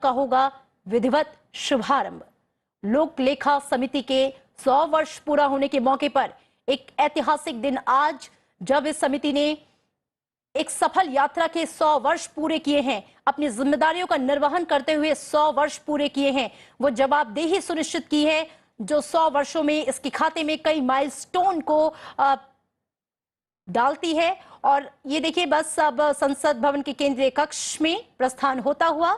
का होगा विधिवत शुभारंभ। लोक लेखा समिति के 100 वर्ष पूरा होने के मौके पर एक ऐतिहासिक दिन आज, जब इस समिति ने एक सफल यात्रा के 100 वर्ष पूरे किए हैं, अपनी जिम्मेदारियों का निर्वहन करते हुए 100 वर्ष पूरे किए हैं। वो जवाबदेही सुनिश्चित की है जो 100 वर्षों में इसके खाते में कई माइलस्टोन को डालती है। और ये देखिए, बस अब संसद भवन के केंद्रीय कक्ष में प्रस्थान होता हुआ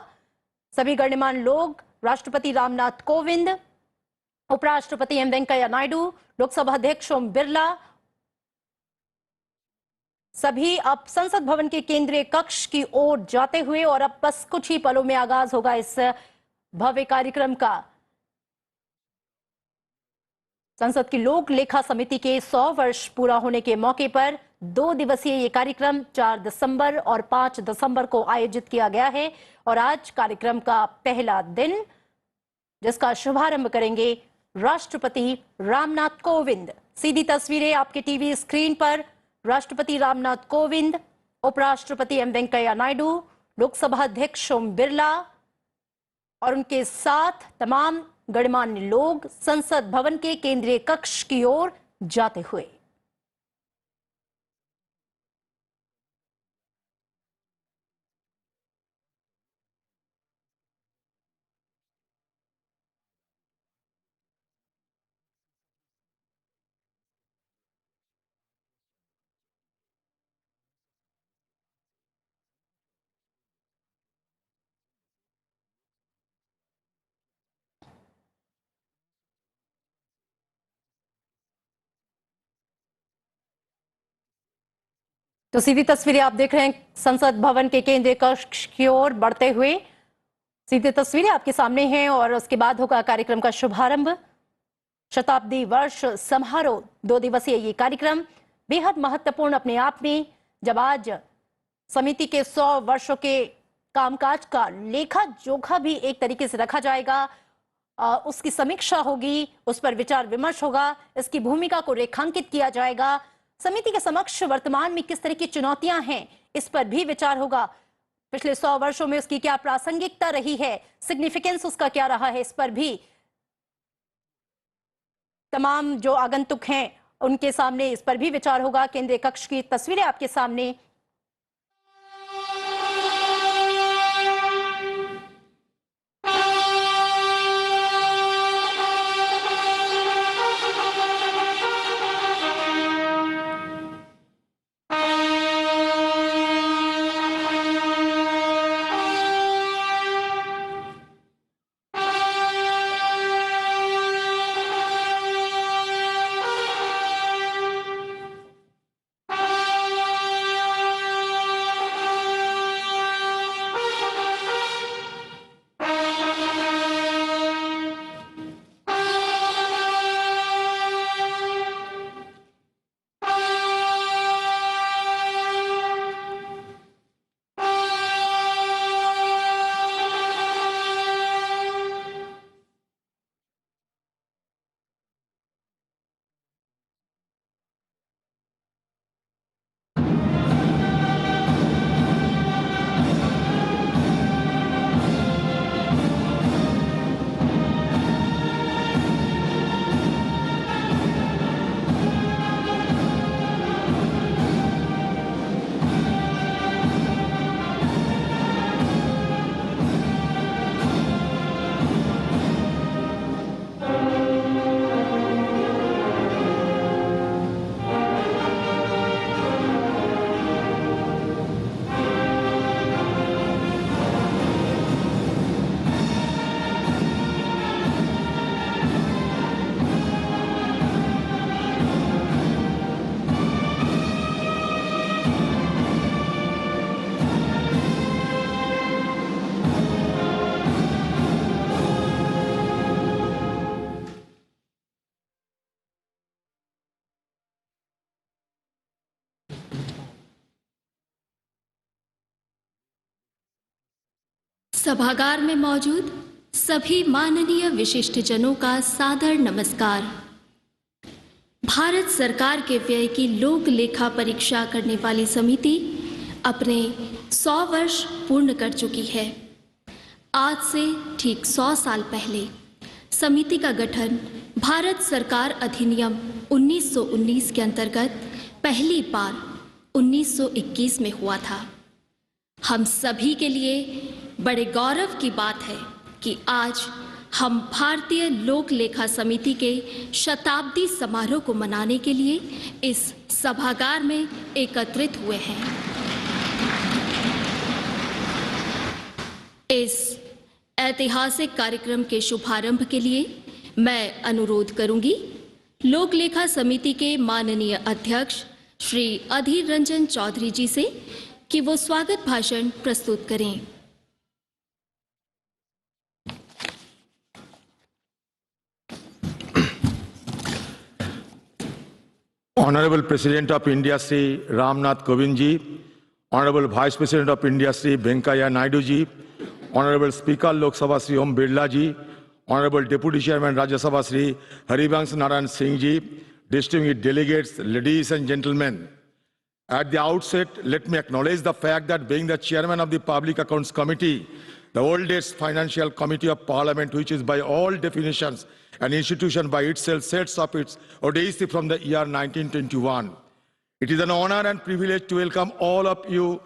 सभी गणमान्य लोग, राष्ट्रपति रामनाथ कोविंद, उपराष्ट्रपति एम वेंकैया नायडू, लोकसभा अध्यक्ष ओम बिरला, सभी अब संसद भवन के केंद्रीय कक्ष की ओर जाते हुए, और अब बस कुछ ही पलों में आगाज होगा इस भव्य कार्यक्रम का। संसद की लोक लेखा समिति के 100 वर्ष पूरा होने के मौके पर 2 दिवसीय ये कार्यक्रम 4 दिसंबर और 5 दिसंबर को आयोजित किया गया है। और आज कार्यक्रम का पहला दिन, जिसका शुभारंभ करेंगे राष्ट्रपति रामनाथ कोविंद। सीधी तस्वीरें आपके टीवी स्क्रीन पर। राष्ट्रपति रामनाथ कोविंद, उपराष्ट्रपति एम वेंकैया नायडू, लोकसभा अध्यक्ष ओम बिरला और उनके साथ तमाम गणमान्य लोग संसद भवन के केंद्रीय कक्ष की ओर जाते हुए। तो सीधी तस्वीरें आप देख रहे हैं संसद भवन के केंद्रीय कक्ष की ओर बढ़ते हुए। सीधी तस्वीरें आपके सामने हैं और उसके बाद होगा कार्यक्रम का शुभारंभ। शताब्दी वर्ष समारोह 2 दिवसीय ये कार्यक्रम बेहद महत्वपूर्ण अपने आप में, जब आज समिति के 100 वर्षों के कामकाज का लेखा जोखा भी एक तरीके से रखा जाएगा। उसकी समीक्षा होगी, उस पर विचार विमर्श होगा, इसकी भूमिका को रेखांकित किया जाएगा। समिति के समक्ष वर्तमान में किस तरह की चुनौतियां हैं, इस पर भी विचार होगा। पिछले 100 वर्षों में उसकी क्या प्रासंगिकता रही है, सिग्निफिकेंस उसका क्या रहा है, इस पर भी तमाम जो आगंतुक हैं उनके सामने इस पर भी विचार होगा। केंद्रीय कक्ष की तस्वीरें आपके सामने। सभागार में मौजूद सभी माननीय विशिष्ट जनों का सादर नमस्कार। भारत सरकार के व्यय की लोक लेखा परीक्षा करने वाली समिति अपने 100 वर्ष पूर्ण कर चुकी है। आज से ठीक 100 साल पहले समिति का गठन भारत सरकार अधिनियम 1919 के अंतर्गत पहली बार 1921 में हुआ था। हम सभी के लिए बड़े गौरव की बात है कि आज हम भारतीय लोक लेखा समिति के शताब्दी समारोह को मनाने के लिए इस सभागार में एकत्रित हुए हैं। इस ऐतिहासिक कार्यक्रम के शुभारंभ के लिए मैं अनुरोध करूंगी लोक लेखा समिति के माननीय अध्यक्ष श्री अधीर रंजन चौधरी जी से कि वो स्वागत भाषण प्रस्तुत करें। Honorable President of India Sri Ramnath Kovind ji, Honorable Vice President of India Sri Venkaiah Naidu ji, Honorable Speaker Lok Sabha Sri Om Birla ji, Honorable Deputy Chairman Rajya Sabha Sri Harivansh Narayan Singh ji, distinguished delegates, ladies and gentlemen. At the outset, let me acknowledge the fact that being the Chairman of the Public Accounts Committee, the oldest financial committee of Parliament, which is by all definitions an institution by itself, sets up its odyssey from the year 1921. It is an honor and privilege to welcome all of you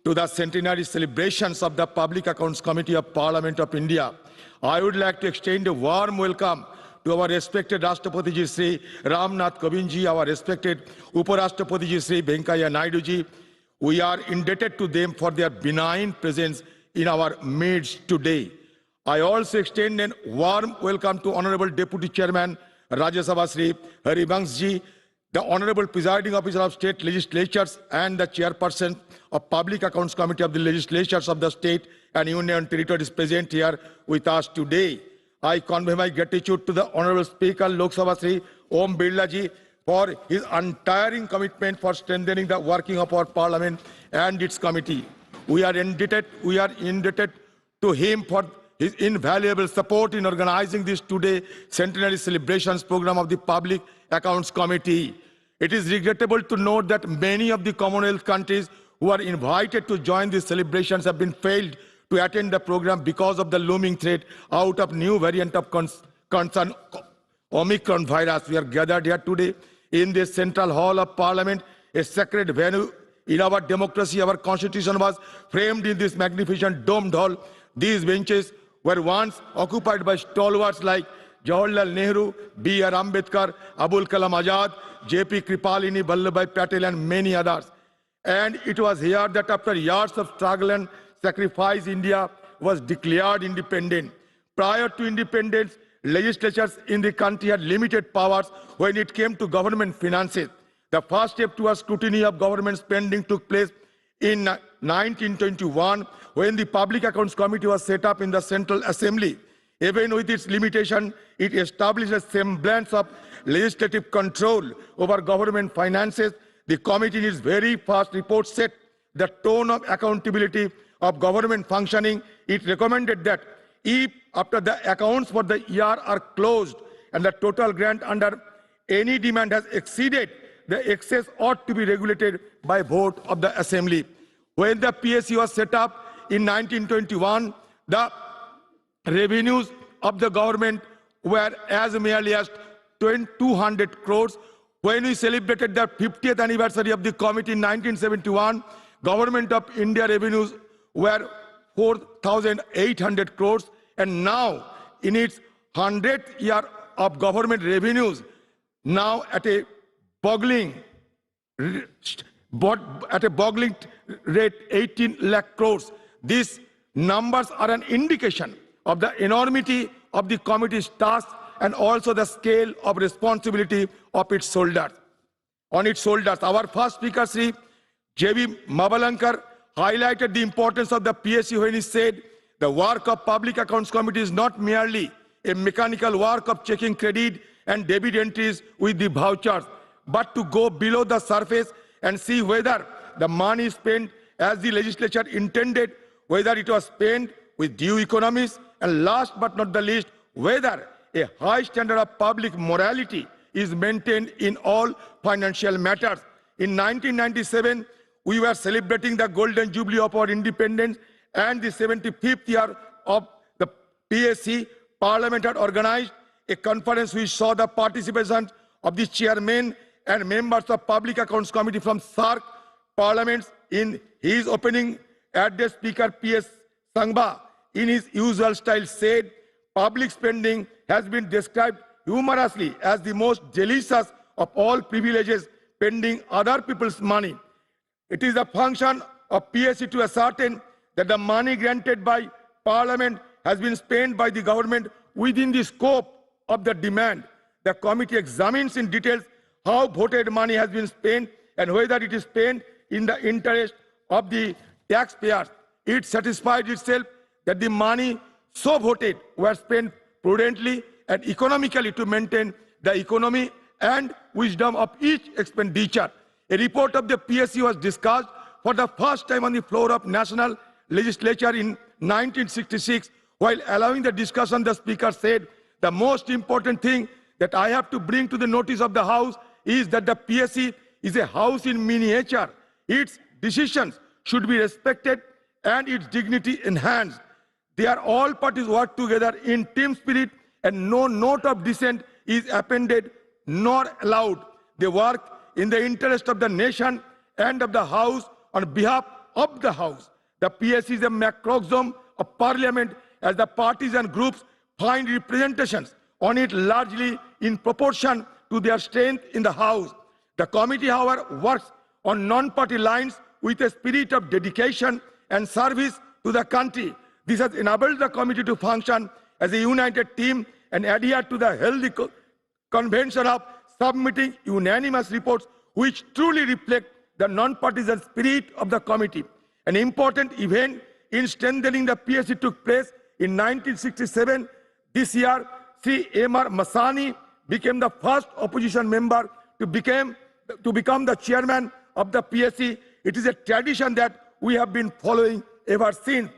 to the centenary celebrations of the Public Accounts Committee of Parliament of India. I would like to extend a warm welcome to our respected Rashtrapati Ji Sri Ramnath Kovind ji, our respected Uparashtrapati Ji Sri Venkaiah Naidu ji. We are indebted to them for their benign presence in our midst today. I also extend a warm welcome to Honorable Deputy Chairman Rajya Sabha Sri Harivansh ji, the Honorable Presiding Officer of State Legislatures and the Chairperson of Public Accounts Committee of the Legislatures of the State and Union Territories present here with us today. I convey my gratitude to the Honorable Speaker Lok Sabha Sri Om Birla ji for his untiring commitment for strengthening the working of our Parliament and its committee. We are indebted to him for his invaluable support in organizing this today centenary celebrations program of the Public Accounts Committee. It is regrettable to note that many of the Commonwealth countries who are invited to join these celebrations have been failed to attend the program because of the looming threat out of new variant of concern, Omicron virus. We are gathered here today in this central hall of Parliament, a sacred venue in our democracy. Our constitution was framed in this magnificent domed hall. These benches were once occupied by stalwarts like Jawaharlal Nehru, B.R. Ambedkar, Abul Kalam Azad, J.P. Kripalini, Vallabhbhai Patel and many others. And it was here that after years of struggle and sacrifice, India was declared independent. Prior to independence, legislatures in the country had limited powers when it came to government finances. The first step towards scrutiny of government spending took place in 1921 when the Public Accounts Committee was set up in the Central Assembly. Even with its limitation, it established a semblance of legislative control over government finances. The committee in its very first report set the tone of accountability of government functioning. It recommended that if after the accounts for the year are closed and the total grant under any demand has exceeded, the excess ought to be regulated by vote of the Assembly. When the PSC was set up in 1921, the revenues of the government were as merely as 200 crores. When we celebrated the 50th anniversary of the committee in 1971, Government of India revenues were 4,800 crores, and now in its 100th year of government revenues, now at a boggling rate 18 lakh crores. These numbers are an indication of the enormity of the committee's task and also the scale of responsibility of its shoulders. On its shoulders, our first speaker, Sri J.V. Mavalankar, highlighted the importance of the PSC when he said, the work of Public Accounts Committee is not merely a mechanical work of checking credit and debit entries with the vouchers, but to go below the surface and see whether the money spent as the legislature intended, whether it was spent with due economies, and last but not the least, whether a high standard of public morality is maintained in all financial matters. In 1997, we were celebrating the Golden Jubilee of our independence and the 75th year of the PSC, Parliament had organized a conference which saw the participation of the chairman and members of Public Accounts Committee from SAARC parliaments. In his opening address, Speaker P.S. Sangma, in his usual style, said, public spending has been described humorously as the most delicious of all privileges, spending other people's money. It is a function of PSC to ascertain that the money granted by Parliament has been spent by the government within the scope of the demand. The committee examines in detail how voted money has been spent and whether it is spent in the interest of the taxpayers. It satisfied itself that the money so voted were spent prudently and economically to maintain the economy and wisdom of each expenditure. A report of the PSC was discussed for the first time on the floor of National Legislature in 1966. While allowing the discussion, the Speaker said, the most important thing that I have to bring to the notice of the House is that the PSC is a house in miniature. Its decisions should be respected and its dignity enhanced. They are all parties work together in team spirit and no note of dissent is appended nor allowed. They work in the interest of the nation and of the House on behalf of the House. The PSC is a macrocosm of Parliament as the parties and groups find representations on it largely in proportion to their strength in the House. The committee, however, works on non-party lines with a spirit of dedication and service to the country. This has enabled the committee to function as a united team and adhere to the healthy convention of submitting unanimous reports which truly reflect the non-partisan spirit of the committee. An important event in strengthening the PSC took place in 1967. This year, Sri M.R. Masani became the first opposition member to become the chairman of the PSC. It is a tradition that we have been following ever since.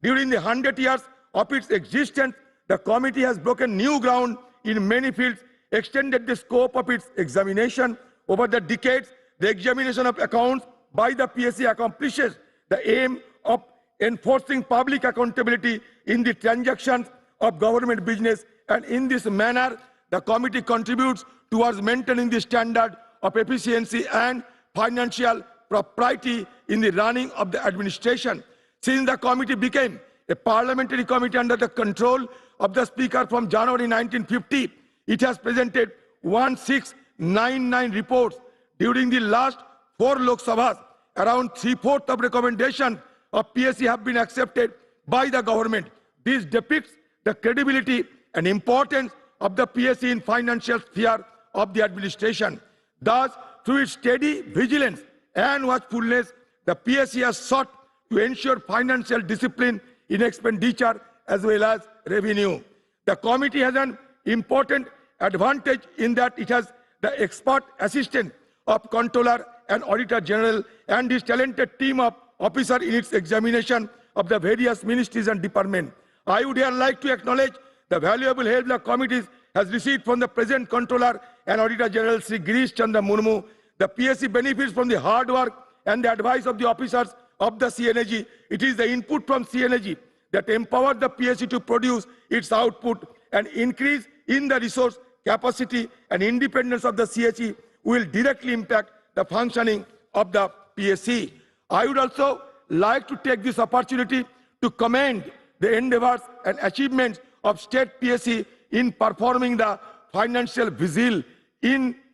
During the 100 years of its existence, the committee has broken new ground in many fields, extended the scope of its examination. Over the decades, the examination of accounts by the PSC accomplishes the aim of enforcing public accountability in the transactions of government business, and in this manner, the committee contributes towards maintaining the standard of efficiency and financial propriety in the running of the administration. Since the committee became a parliamentary committee under the control of the Speaker from January 1950, it has presented 1699 reports. During the last 4 Lok Sabhas, around 3/4 of recommendations of PSC have been accepted by the government. This depicts the credibility and importance of the PSC in financial sphere of the administration. Thus, through its steady vigilance and watchfulness, the PSC has sought to ensure financial discipline in expenditure as well as revenue. The committee has an important advantage in that it has the expert assistance of Comptroller and Auditor General and his talented team of officers in its examination of the various ministries and departments. I would here like to acknowledge the valuable help the committee has received from the present Comptroller and Auditor General Sri Girish Chandra Murmu. The PSC benefits from the hard work and the advice of the officers of the CNAG. It is the input from CNAG that empowers the PSC to produce its output, and increase in the resource capacity and independence of the CHE will directly impact the functioning of the PSC. I would also like to take this opportunity to commend the endeavors and achievements of state PSC in performing the financial vigil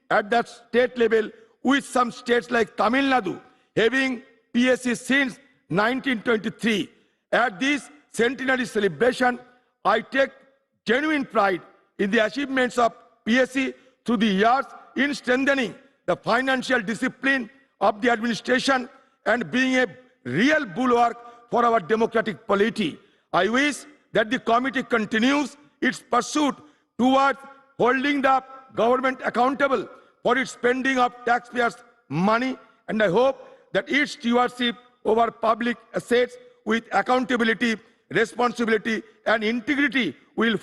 at that state level, with some states like Tamil Nadu having PSC since 1923. At this centenary celebration, I take genuine pride in the achievements of PSC through the years in strengthening the financial discipline of the administration and being a real bulwark for our democratic polity. I wish that the committee continues its pursuit towards holding the government accountable for its spending of taxpayers' money, and I hope that its stewardship over public assets with accountability, responsibility, and integrity will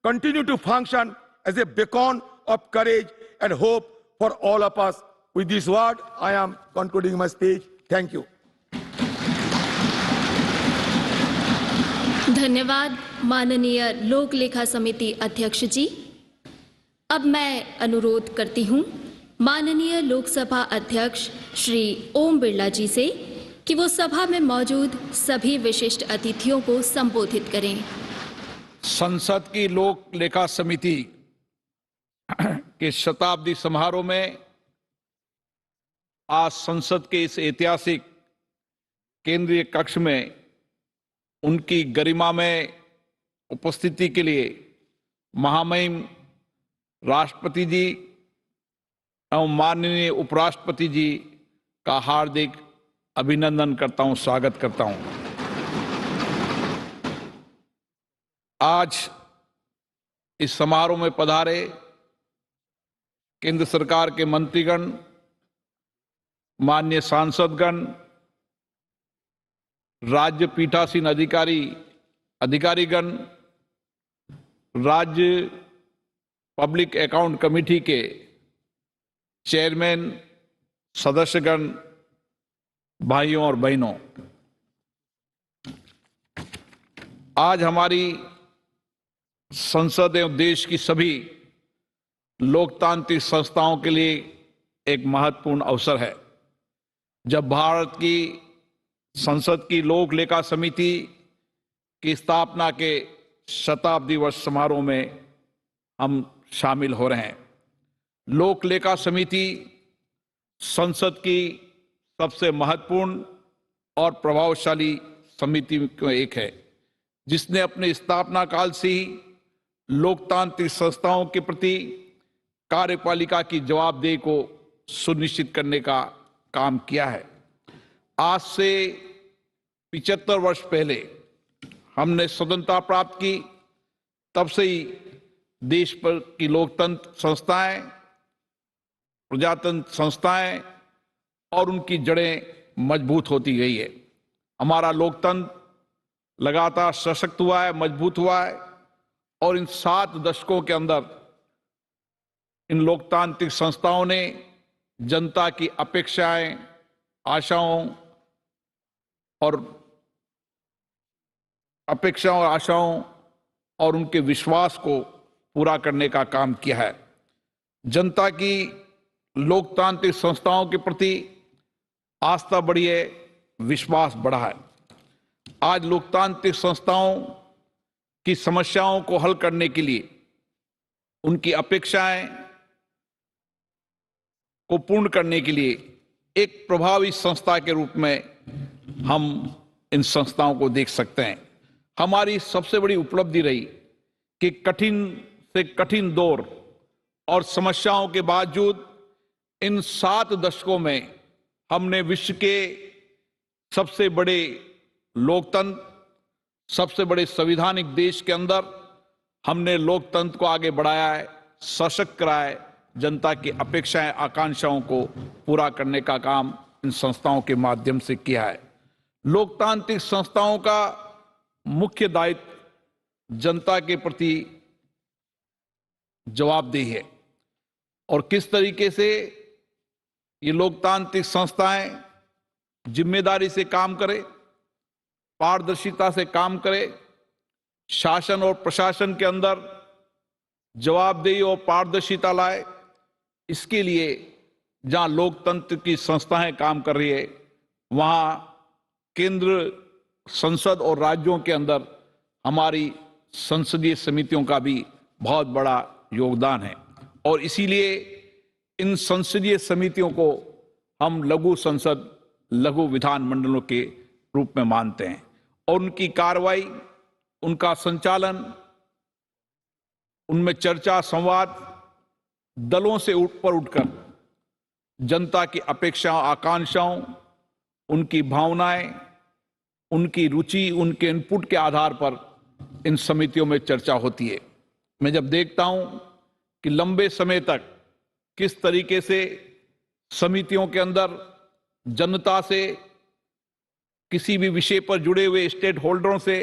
continue to function as a beacon of courage and hope for all of us. With this word, I am concluding my speech. Thank you. धन्यवाद माननीय लोक लेखा समिति अध्यक्ष जी। अब मैं अनुरोध करती हूं माननीय लोकसभा अध्यक्ष श्री ओम बिरला जी से कि वो सभा में मौजूद सभी विशिष्ट अतिथियों को संबोधित करें। संसद की लोक लेखा समिति के शताब्दी समारोह में आज संसद के इस ऐतिहासिक केंद्रीय कक्ष में उनकी गरिमा में उपस्थिति के लिए महामहिम राष्ट्रपति जी एवं माननीय उपराष्ट्रपति जी का हार्दिक अभिनंदन करता हूं, स्वागत करता हूं। आज इस समारोह में पधारे केंद्र सरकार के मंत्रीगण, माननीय सांसदगण, राज्य पीठासीन अधिकारीगण, राज्य पब्लिक अकाउंट कमेटी के चेयरमैन, सदस्यगण, भाइयों और बहनों, आज हमारी संसद एवं देश की सभी लोकतांत्रिक संस्थाओं के लिए एक महत्वपूर्ण अवसर है जब भारत की संसद की लोक लेखा समिति की स्थापना के शताब्दी वर्ष समारोह में हम शामिल हो रहे हैं। लोक लेखा समिति संसद की सबसे महत्वपूर्ण और प्रभावशाली समिति में एक है जिसने अपने स्थापना काल से ही लोकतांत्रिक संस्थाओं के प्रति कार्यपालिका की जवाबदेही को सुनिश्चित करने का काम किया है। आज से 75 वर्ष पहले हमने स्वतंत्रता प्राप्त की, तब से ही देश पर की लोकतंत्र संस्थाएं, प्रजातंत्र संस्थाएं और उनकी जड़ें मजबूत होती गई है। हमारा लोकतंत्र लगातार सशक्त हुआ है, मजबूत हुआ है और इन 7 दशकों के अंदर इन लोकतांत्रिक संस्थाओं ने जनता की अपेक्षाएं, आशाओं और उनके विश्वास को पूरा करने का काम किया है। जनता की लोकतांत्रिक संस्थाओं के प्रति आस्था बढ़ी है, विश्वास बढ़ा है। आज लोकतांत्रिक संस्थाओं की समस्याओं को हल करने के लिए, उनकी अपेक्षाएं को पूर्ण करने के लिए एक प्रभावी संस्था के रूप में हम इन संस्थाओं को देख सकते हैं। हमारी सबसे बड़ी उपलब्धि रही कि कठिन से कठिन दौर और समस्याओं के बावजूद इन 7 दशकों में हमने विश्व के सबसे बड़े लोकतंत्र, सबसे बड़े संवैधानिक देश के अंदर हमने लोकतंत्र को आगे बढ़ाया है, सशक्त कराया है, जनता की अपेक्षाएं, आकांक्षाओं को पूरा करने का काम इन संस्थाओं के माध्यम से किया है। लोकतांत्रिक संस्थाओं का मुख्य दायित्व जनता के प्रति जवाबदेही है और किस तरीके से ये लोकतांत्रिक संस्थाएं जिम्मेदारी से काम करें, पारदर्शिता से काम करें, शासन और प्रशासन के अंदर जवाबदेही और पारदर्शिता लाए। इसके लिए जहां लोकतंत्र की संस्थाएं काम कर रही है, वहां केंद्र, संसद और राज्यों के अंदर हमारी संसदीय समितियों का भी बहुत बड़ा योगदान है और इसीलिए इन संसदीय समितियों को हम लघु संसद, लघु विधान मंडलों के रूप में मानते हैं और उनकी कार्रवाई, उनका संचालन, उनमें चर्चा, संवाद दलों से ऊपर उठकर जनता की अपेक्षाओं, आकांक्षाओं, उनकी भावनाएं, उनकी रुचि, उनके इनपुट के आधार पर इन समितियों में चर्चा होती है। मैं जब देखता हूं कि लंबे समय तक किस तरीके से समितियों के अंदर जनता से, किसी भी विषय पर जुड़े हुए स्टेक होल्डरों से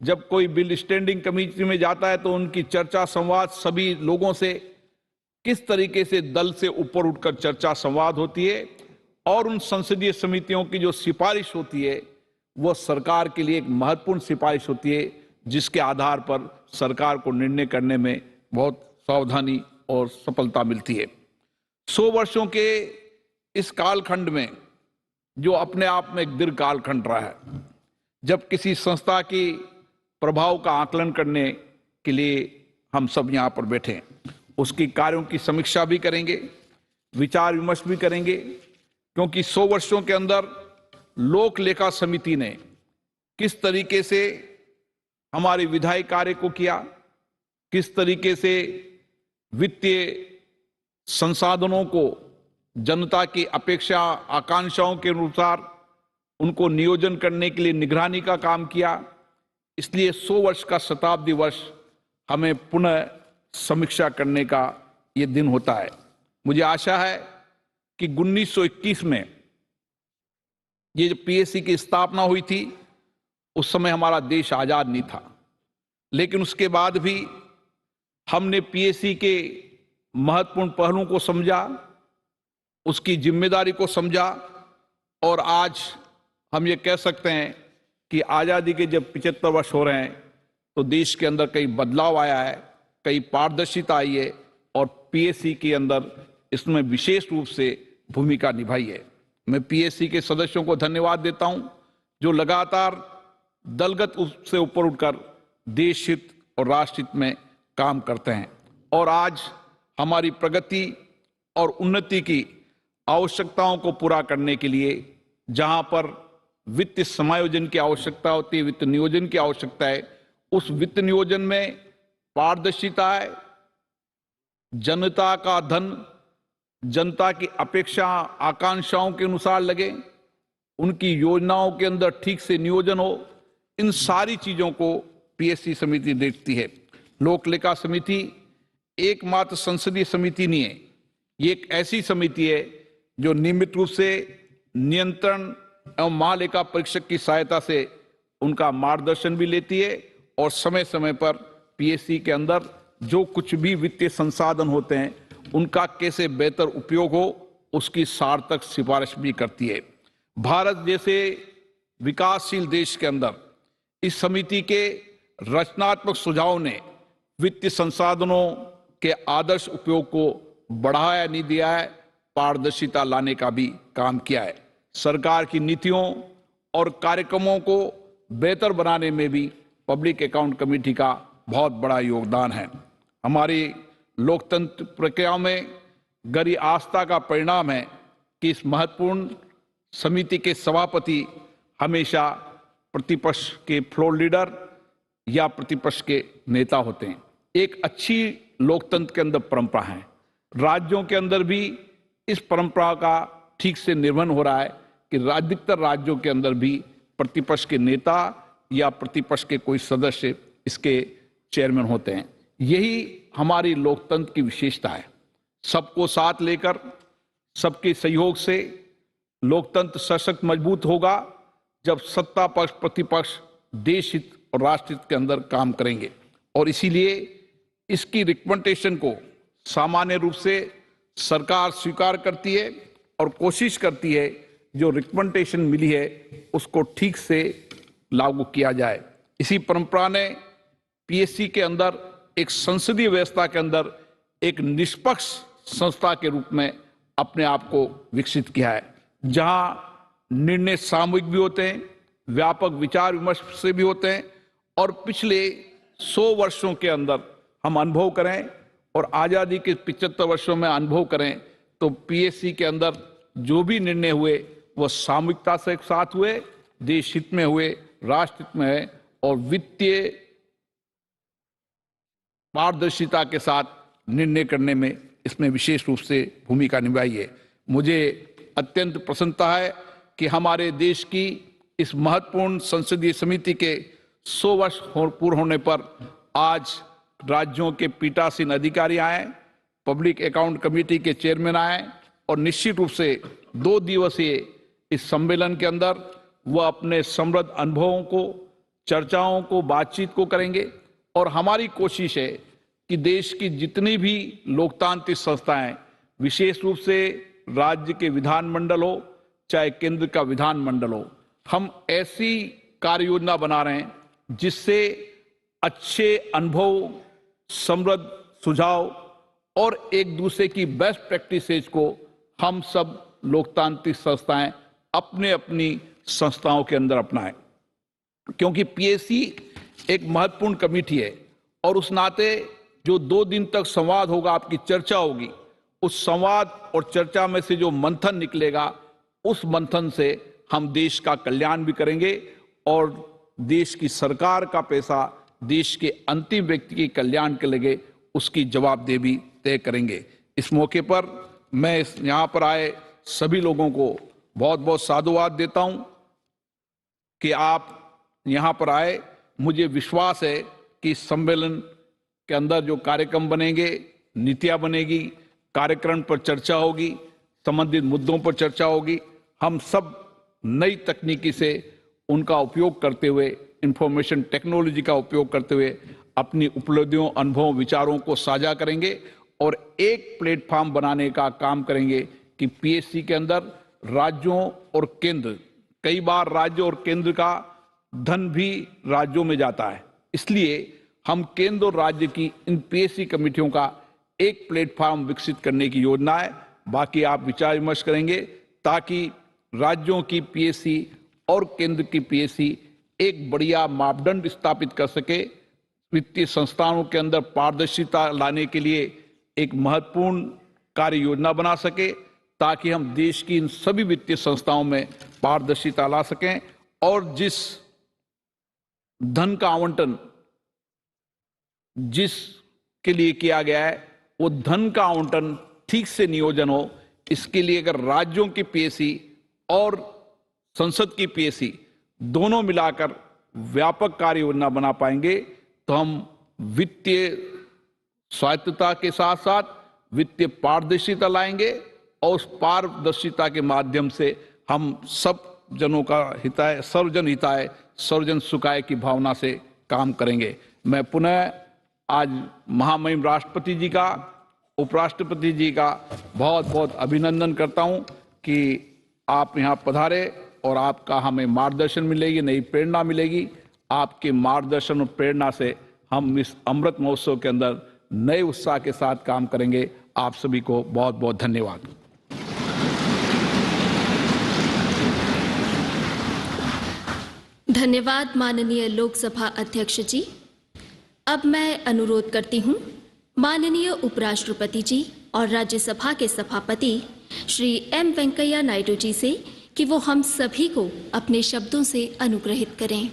जब कोई बिल स्टैंडिंग कमेटी में जाता है तो उनकी चर्चा, संवाद सभी लोगों से किस तरीके से दल से ऊपर उठकर चर्चा, संवाद होती है और उन संसदीय समितियों की जो सिफारिश होती है वो सरकार के लिए एक महत्वपूर्ण सिफारिश होती है, जिसके आधार पर सरकार को निर्णय करने में बहुत सावधानी और सफलता मिलती है। 100 वर्षों के इस कालखंड में, जो अपने आप में एक दीर्घ कालखंड रहा है, जब किसी संस्था की प्रभाव का आकलन करने के लिए हम सब यहाँ पर बैठे हैं, उसकी कार्यों की समीक्षा भी करेंगे, विचार विमर्श भी करेंगे, क्योंकि 100 वर्षों के अंदर लोक लेखा समिति ने किस तरीके से हमारे विधायी कार्य को किया, किस तरीके से वित्तीय संसाधनों को जनता की अपेक्षा आकांक्षाओं के अनुसार उनको नियोजन करने के लिए निगरानी का काम किया। इसलिए 100 वर्ष का शताब्दी वर्ष हमें पुनः समीक्षा करने का ये दिन होता है। मुझे आशा है कि 1921 में ये जो पीएससी की स्थापना हुई थी, उस समय हमारा देश आजाद नहीं था, लेकिन उसके बाद भी हमने पीएससी के महत्वपूर्ण पहलुओं को समझा, उसकी जिम्मेदारी को समझा, और आज हम ये कह सकते हैं कि आज़ादी के जब 75 वर्ष हो रहे हैं, तो देश के अंदर कई बदलाव आया है, कई पारदर्शिता आई है, और पीएससी के अंदर इसमें विशेष रूप से भूमिका निभाई है। मैं पीएससी के सदस्यों को धन्यवाद देता हूं, जो लगातार दलगत से ऊपर उठकर देश हित और राष्ट्र हित में काम करते हैं, और आज हमारी प्रगति और उन्नति की आवश्यकताओं को पूरा करने के लिए जहां पर वित्त समायोजन की आवश्यकता होती है, वित्त नियोजन की आवश्यकता है, उस वित्त नियोजन में पारदर्शिता है, जनता का धन जनता की अपेक्षा आकांक्षाओं के अनुसार लगे, उनकी योजनाओं के अंदर ठीक से नियोजन हो, इन सारी चीजों को पीएससी समिति देखती है। लोक लेखा समिति एकमात्र संसदीय समिति नहीं है, ये एक ऐसी समिति है जो नियमित रूप से नियंत्रण एवं महालेखा परीक्षक की सहायता से उनका मार्गदर्शन भी लेती है, और समय समय पर पीएससी के अंदर जो कुछ भी वित्तीय संसाधन होते हैं उनका कैसे बेहतर उपयोग हो, उसकी सार्थक सिफारिश भी करती है। भारत जैसे विकासशील देश के अंदर इस समिति के रचनात्मक सुझाव ने वित्तीय संसाधनों के आदर्श उपयोग को बढ़ाया नहीं दिया है, पारदर्शिता लाने का भी काम किया है। सरकार की नीतियों और कार्यक्रमों को बेहतर बनाने में भी पब्लिक अकाउंट कमेटी का बहुत बड़ा योगदान है। हमारी लोकतंत्र प्रक्रिया में गहरी आस्था का परिणाम है कि इस महत्वपूर्ण समिति के सभापति हमेशा प्रतिपक्ष के फ्लोर लीडर या प्रतिपक्ष के नेता होते हैं। एक अच्छी लोकतंत्र के अंदर परंपरा है, राज्यों के अंदर भी इस परंपरा का ठीक से निर्वहन हो रहा है कि अधिकतर राज्यों के अंदर भी प्रतिपक्ष के नेता या प्रतिपक्ष के कोई सदस्य इसके चेयरमैन होते हैं। यही हमारी लोकतंत्र की विशेषता है। सबको साथ लेकर, सबके सहयोग से लोकतंत्र सशक्त मजबूत होगा जब सत्ता पक्ष प्रतिपक्ष देश हित और राष्ट्र हित के अंदर काम करेंगे। और इसीलिए इसकी रिकमेंडेशन को सामान्य रूप से सरकार स्वीकार करती है और कोशिश करती है जो रिकमेंडेशन मिली है उसको ठीक से लागू किया जाए। इसी परंपरा ने पीएससी के अंदर एक संसदीय व्यवस्था के अंदर एक निष्पक्ष संस्था के रूप में अपने आप को विकसित किया है, जहां निर्णय सामूहिक भी होते हैं, व्यापक विचार विमर्श से भी होते हैं, और पिछले 100 वर्षों के अंदर हम अनुभव करें और आज़ादी के 75 वर्षों में अनुभव करें तो पीएससी के अंदर जो भी निर्णय हुए वह सामूहिकता से साथ हुए, देश हित में हुए, राष्ट्र हित में है, और वित्तीय पारदर्शिता के साथ निर्णय करने में इसमें विशेष रूप से भूमिका निभाई है। मुझे अत्यंत प्रसन्नता है कि हमारे देश की इस महत्वपूर्ण संसदीय समिति के 100 वर्ष पूर्ण होने पर आज राज्यों के पीठासीन अधिकारी आए, पब्लिक अकाउंट कमेटी के चेयरमैन आए, और निश्चित रूप से 2 दिवसीय इस सम्मेलन के अंदर वह अपने समृद्ध अनुभवों को, चर्चाओं को, बातचीत को करेंगे। और हमारी कोशिश है कि देश की जितनी भी लोकतांत्रिक संस्थाएं, विशेष रूप से राज्य के विधानमंडल हो चाहे केंद्र का विधानमंडल हो, हम ऐसी कार्य योजना बना रहे हैं जिससे अच्छे अनुभव, समृद्ध सुझाव और एक दूसरे की बेस्ट प्रैक्टिसेज को हम सब लोकतांत्रिक संस्थाएं अपने अपनी संस्थाओं के अंदर अपनाएं, क्योंकि पीएसी एक महत्वपूर्ण कमेटी है और उस नाते जो 2 दिन तक संवाद होगा, आपकी चर्चा होगी, उस संवाद और चर्चा में से जो मंथन निकलेगा, उस मंथन से हम देश का कल्याण भी करेंगे और देश की सरकार का पैसा देश के अंतिम व्यक्ति के कल्याण के लिए उसकी जवाबदेही भी तय करेंगे। इस मौके पर मैं यहाँ पर आए सभी लोगों को बहुत बहुत साधुवाद देता हूँ कि आप यहाँ पर आए। मुझे विश्वास है कि इस सम्मेलन के अंदर जो कार्यक्रम बनेंगे, नीतियाँ बनेगी, कार्यक्रम पर चर्चा होगी, संबंधित मुद्दों पर चर्चा होगी। हम सब नई तकनीकी से उनका उपयोग करते हुए, इंफॉर्मेशन टेक्नोलॉजी का उपयोग करते हुए अपनी उपलब्धियों, अनुभवों, विचारों को साझा करेंगे और एक प्लेटफॉर्म बनाने का काम करेंगे कि पीएससी के अंदर राज्यों और केंद्र, कई बार राज्य और केंद्र का धन भी राज्यों में जाता है, इसलिए हम केंद्र और राज्य की इन पीएससी कमेटियों का एक प्लेटफॉर्म विकसित करने की योजना है। बाकी आप विचार विमर्श करेंगे ताकि राज्यों की पीएससी और केंद्र की पीएससी एक बढ़िया मापदंड स्थापित कर सके, वित्तीय संस्थानों के अंदर पारदर्शिता लाने के लिए एक महत्वपूर्ण कार्य योजना बना सके, ताकि हम देश की इन सभी वित्तीय संस्थाओं में पारदर्शिता ला सकें और जिस धन का आवंटन जिसके लिए किया गया है, वो धन का आवंटन ठीक से नियोजन हो। इसके लिए अगर राज्यों की पीएससी और संसद की पीएससी दोनों मिलाकर व्यापक कार्य योजना बना पाएंगे तो हम वित्तीय स्वायत्तता के साथ साथ वित्तीय पारदर्शिता लाएंगे और उस पारदर्शिता के माध्यम से हम सब जनों का हिताय, सर्वजन हिताय, सर्वजन सुखाय की भावना से काम करेंगे। मैं पुनः आज महामहिम राष्ट्रपति जी का, उपराष्ट्रपति जी का बहुत बहुत अभिनंदन करता हूं कि आप यहां पधारे और आपका हमें मार्गदर्शन मिलेगी, नई प्रेरणा मिलेगी। आपके मार्गदर्शन और प्रेरणा से हम इस अमृत महोत्सव के अंदर नए उत्साह के साथ काम करेंगे। आप सभी को बहुत बहुत धन्यवाद। धन्यवाद माननीय लोकसभा अध्यक्ष जी। अब मैं अनुरोध करती हूं माननीय उपराष्ट्रपति जी और राज्यसभा के सभापति श्री एम वेंकैया नायडू जी से कि वो हम सभी को अपने शब्दों से अनुग्रहित करें।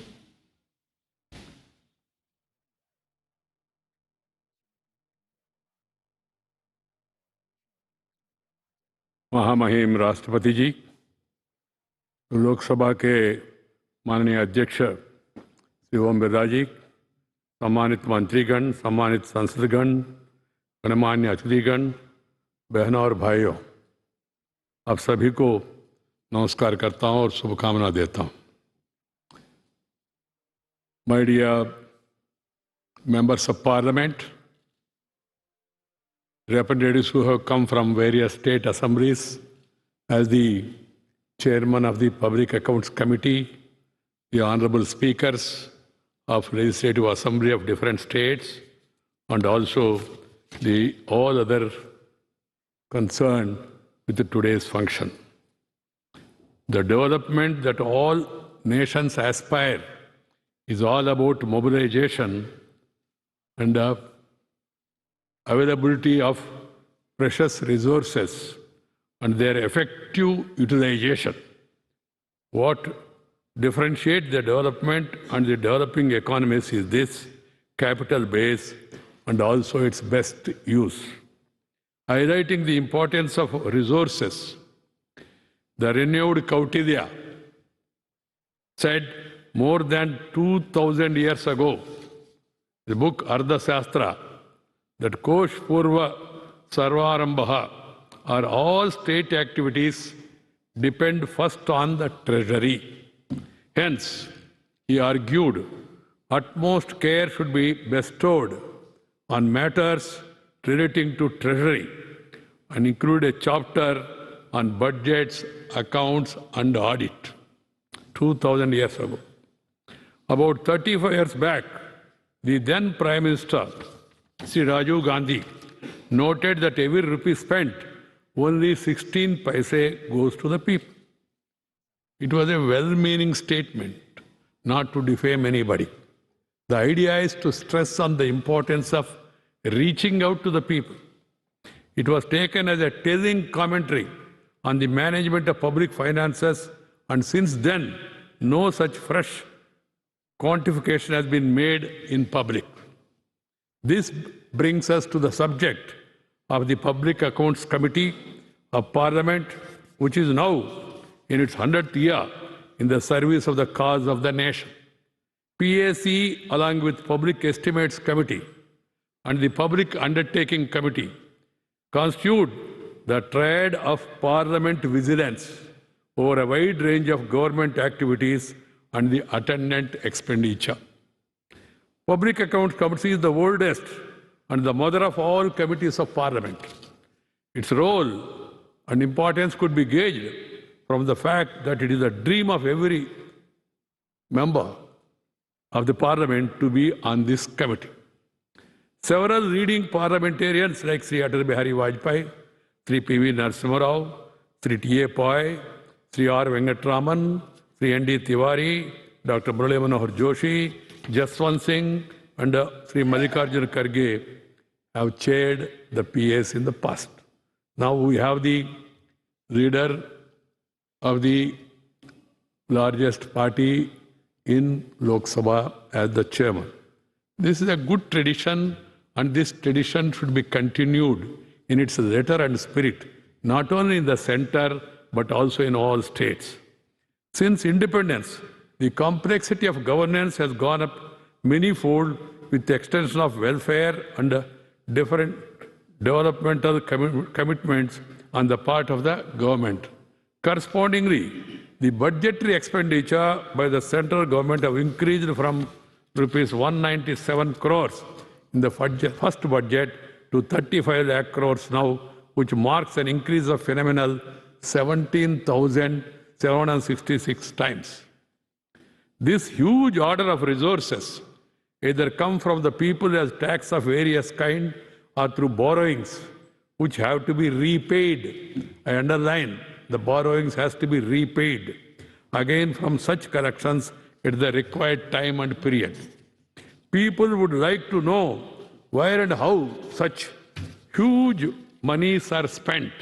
महामहिम राष्ट्रपति जी, लोकसभा के माननीय अध्यक्ष श्री ओम बिरला जी, सम्मानित मंत्रीगण, सम्मानित सांसदगण, गणमान्य अतिथिगण, बहनों और भाइयों, आप सभी को नमस्कार करता हूं और शुभकामना देता हूं। My dear members of Parliament, representatives who have come from various state assemblies, as the chairman of the Public Accounts Committee, the honorable speakers of Legislative Assembly of different states, and also all other concerned with today's function. The development that all nations aspire is all about mobilization and availability of precious resources and their effective utilization. What differentiates the development and the developing economies is this capital base and also its best use. Highlighting the importance of resources, the renewed Kautilya said more than 2000 years ago, the book Ardhashastra, that Kosh Purva Sarvarambha, or all state activities depend first on the treasury. Hence, he argued, utmost care should be bestowed on matters relating to treasury and include a chapter on budgets, accounts, and audit. 2,000 years ago. About 35 years back, the then Prime Minister, Sri Rajiv Gandhi, noted that every rupee spent, only 16 paise goes to the people. It was a well-meaning statement, not to defame anybody. The idea is to stress on the importance of reaching out to the people. It was taken as a telling commentary on the management of public finances, and since then, no such fresh quantification has been made in public. This brings us to the subject of the Public Accounts Committee of Parliament, which is now in its 100th year in the service of the cause of the nation. PAC, along with Public Estimates Committee and the Public Undertaking Committee, constitute the triad of Parliament vigilance over a wide range of government activities and the attendant expenditure. Public Accounts Committee is the oldest and the mother of all committees of Parliament. Its role and importance could be gauged from the fact that it is a dream of every member of the Parliament to be on this committee. Several leading parliamentarians like Sri Atal Bihari Vajpayee, Sri P.V. Narasimha Rao, Sri T.A. Pai, Sri R. Venkatraman, Sri N.D. Tiwari, Dr. Murali Manohar Joshi, Jaswant Singh, and Sri Mallikarjuna Kharge have chaired the PS in the past. Now we have the leader of the largest party in Lok Sabha as the chairman. This is a good tradition, and this tradition should be continued in its letter and spirit, not only in the center, but also in all states. Since independence, the complexity of governance has gone up manyfold with the extension of welfare and different developmental commitments on the part of the government. Correspondingly, the budgetary expenditure by the central government have increased from rupees 197 crores in the first budget to 35 lakh crores now, which marks an increase of phenomenal 17,766 times. This huge order of resources either come from the people as tax of various kind or through borrowings, which have to be repaid. I underline, the borrowings has to be repaid, again from such collections at the required time and period. People would like to know where and how such huge monies are spent.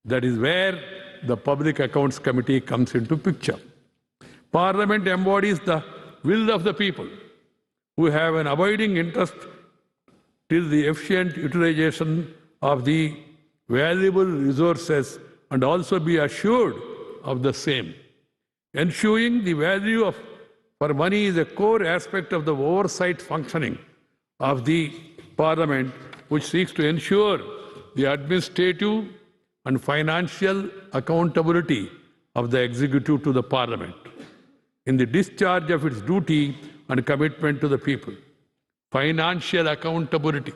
That is where the Public Accounts Committee comes into picture. Parliament embodies the will of the people, who have an abiding interest till the efficient utilization of the valuable resources and also be assured of the same. Ensuring the value for money is a core aspect of the oversight functioning of the Parliament, which seeks to ensure the administrative and financial accountability of the executive to the Parliament in the discharge of its duty and commitment to the people. Financial accountability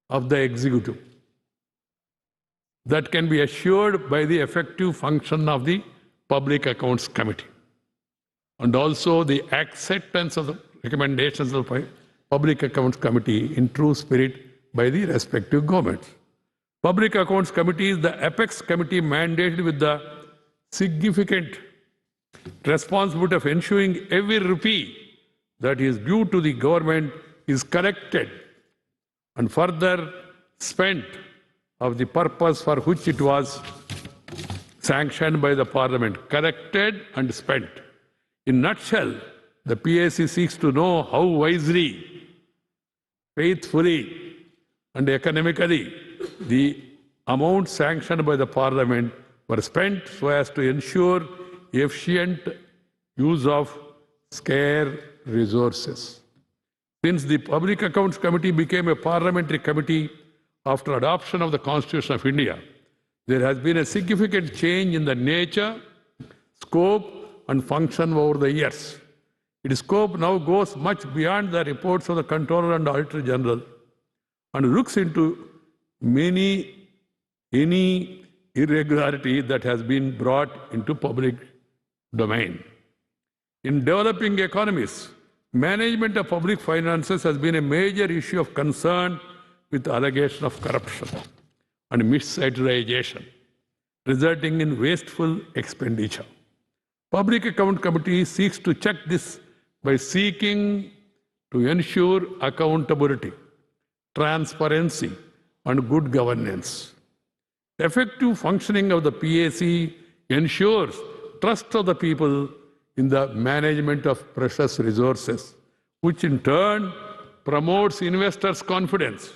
of the executive that can be assured by the effective function of the Public Accounts Committee, and also the acceptance of the recommendations of the Public Accounts Committee in true spirit by the respective governments. Public Accounts Committee is the apex committee mandated with the significant responsibility of ensuring every rupee that is due to the government is collected and further spent of the purpose for which it was sanctioned by the Parliament, collected and spent. In a nutshell, the PAC seeks to know how wisely, faithfully, and economically the amounts sanctioned by the Parliament were spent so as to ensure efficient use of scarce resources. Since the Public Accounts Committee became a parliamentary committee after adoption of the Constitution of India, there has been a significant change in the nature, scope, and function over the years. Its scope now goes much beyond the reports of the Comptroller and Auditor General and looks into any irregularity that has been brought into public domain. In developing economies, management of public finances has been a major issue of concern with allegation of corruption and misutilization, resulting in wasteful expenditure. Public Account Committee seeks to check this by seeking to ensure accountability, transparency, and good governance. Effective functioning of the PAC ensures trust of the people in the management of precious resources, which in turn promotes investors' confidence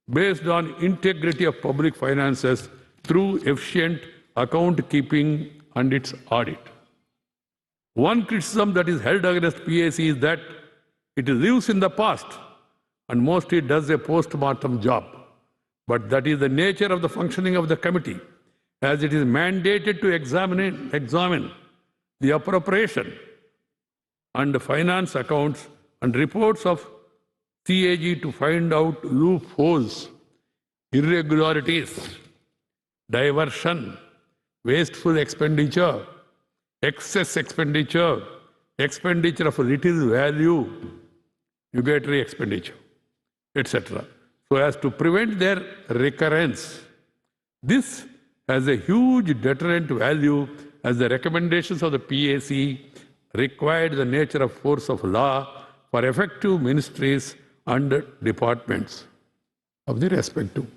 based on integrity of public finances through efficient account keeping and its audit. One criticism that is held against PAC is that it lives in the past and mostly does a post-mortem job. But that is the nature of the functioning of the committee, as it is mandated to examine the appropriation and finance accounts and reports of CAG to find out loopholes, irregularities, diversion, wasteful expenditure, excess expenditure, expenditure of little value, nugatory expenditure, etc., so as to prevent their recurrence. This has a huge deterrent value as the recommendations of the PAC required the nature of force of law for effective ministries and departments of the respective.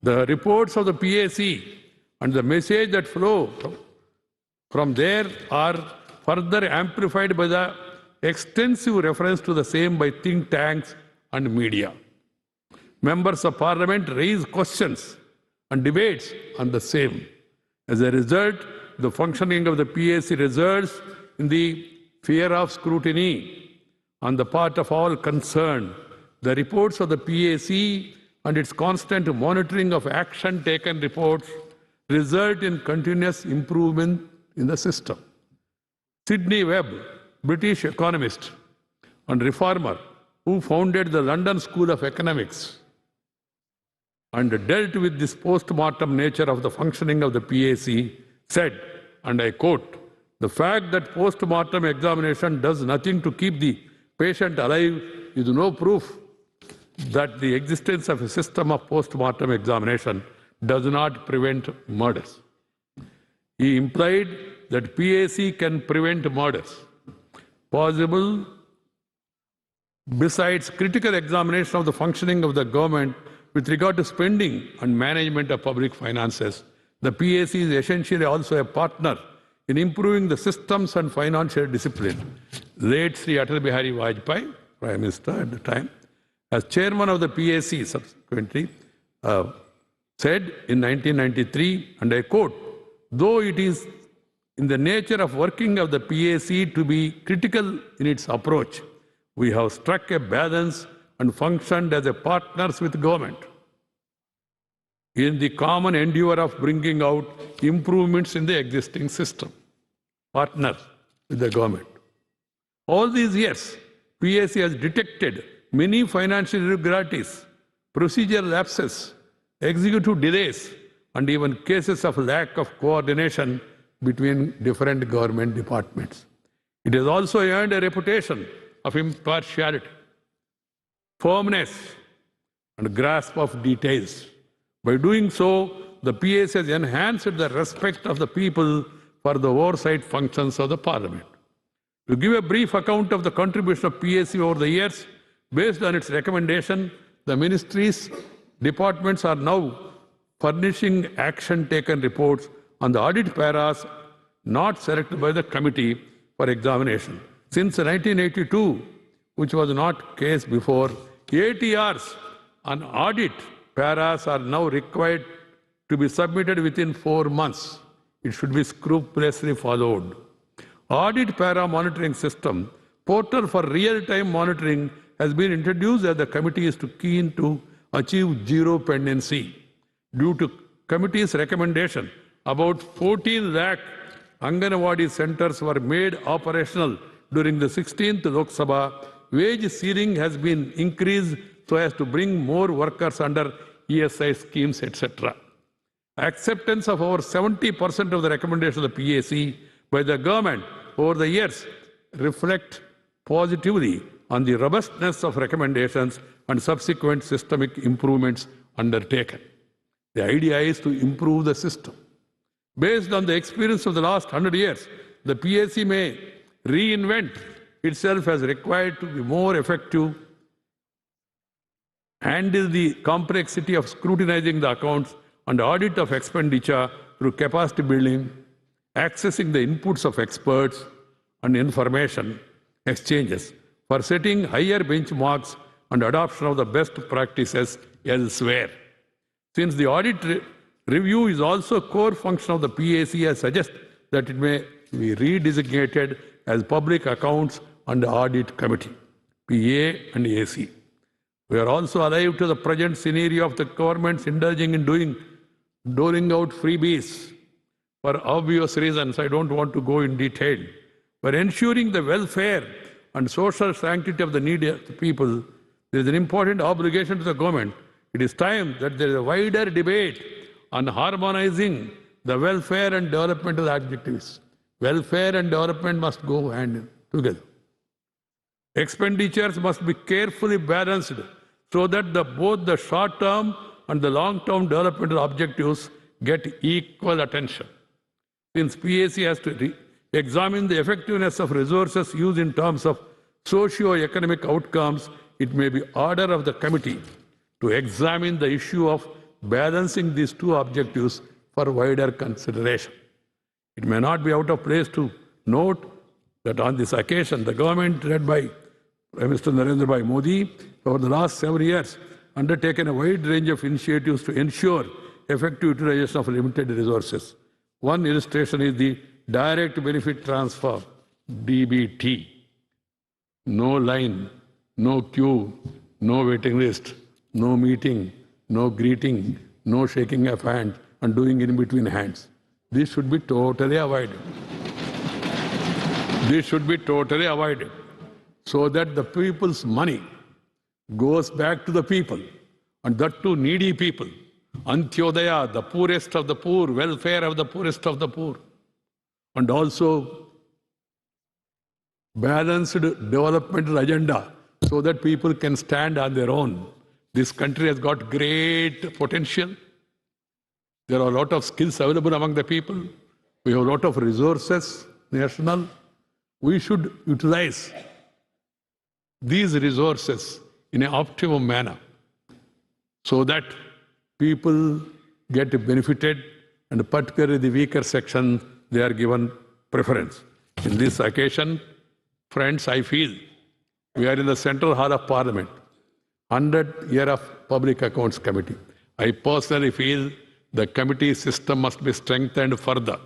The reports of the PAC and the message that flow from there are further amplified by the extensive reference to the same by think tanks and media. Members of Parliament raise questions and debates on the same. As a result, the functioning of the PAC results in the fear of scrutiny on the part of all concerned. The reports of the PAC and its constant monitoring of action taken reports result in continuous improvement in the system. Sidney Webb, British economist and reformer who founded the London School of Economics and dealt with this post-mortem nature of the functioning of the PAC, said, and I quote, "The fact that post-mortem examination does nothing to keep the patient alive is no proof that the existence of a system of post-mortem examination does not prevent murders." He implied that PAC can prevent murders. Possible, besides critical examination of the functioning of the government with regard to spending and management of public finances, the PAC is essentially also a partner in improving the systems and financial discipline. Late Sri Atal Bihari Vajpayee, Prime Minister at the time, as chairman of the PAC subsequently, said in 1993, and I quote, "Though it is in the nature of working of the PAC to be critical in its approach, we have struck a balance and functioned as a partners with government in the common endeavor of bringing out improvements in the existing system. Partners with the government. All these years, PAC has detected many financial irregularities, procedural lapses, executive delays, and even cases of lack of coordination between different government departments. It has also earned a reputation of impartiality, firmness, and grasp of details. By doing so, the PAC has enhanced the respect of the people for the oversight functions of the Parliament. To give a brief account of the contribution of PAC over the years, based on its recommendation, the ministries, departments are now furnishing action taken reports on the audit paras not selected by the committee for examination. Since 1982, which was not case before, ATRs on audit paras are now required to be submitted within 4 months. It should be scrupulously followed. Audit para monitoring system, portal for real-time monitoring has been introduced as the committee is keen to achieve zero pendency. Due to committee's recommendation, about 14 lakh Anganwadi centers were made operational during the 16th Lok Sabha. Wage ceiling has been increased so as to bring more workers under ESI schemes, etc. Acceptance of over 70% of the recommendation of the PAC by the government over the years reflect positively on the robustness of recommendations and subsequent systemic improvements undertaken. The idea is to improve the system. Based on the experience of the last 100 years, the PAC may reinvent itself as required to be more effective, handle the complexity of scrutinizing the accounts and audit of expenditure through capacity building, accessing the inputs of experts and information exchanges for setting higher benchmarks and adoption of the best practices elsewhere. Since the audit review is also a core function of the PAC, I suggest that it may be redesignated as Public Accounts and Audit Committee, PA and AC. We are also alive to the present scenario of the governments indulging in doling out freebies for obvious reasons. I don't want to go in detail. For ensuring the welfare and social sanctity of the needy of the people, there is an important obligation to the government. It is time that there is a wider debate on harmonizing the welfare and developmental objectives. Welfare and development must go hand together. Expenditures must be carefully balanced so that both the short-term and the long-term developmental objectives get equal attention. Since PAC has to examine the effectiveness of resources used in terms of socio-economic outcomes, it may be order of the committee to examine the issue of balancing these two objectives for wider consideration. It may not be out of place to note that on this occasion, the government led by Prime Minister Narendra Bhai Modi over the last several years undertaken a wide range of initiatives to ensure effective utilization of limited resources. One illustration is the Direct Benefit Transfer, DBT. No line, no queue, no waiting list, no meeting, no greeting, no shaking of hands and doing in between hands. This should be totally avoided. This should be totally avoided so that the people's money goes back to the people, and that to needy people. Antyodaya, the poorest of the poor, welfare of the poorest of the poor, and also balanced developmental agenda so that people can stand on their own. This country has got great potential. There are a lot of skills available among the people. We have a lot of resources, national. We should utilize these resources in an optimum manner so that people get benefited, and particularly the weaker section, they are given preference. In this occasion, friends, I feel we are in the Central Hall of Parliament, 100th year of Public Accounts Committee. I personally feel the committee system must be strengthened further.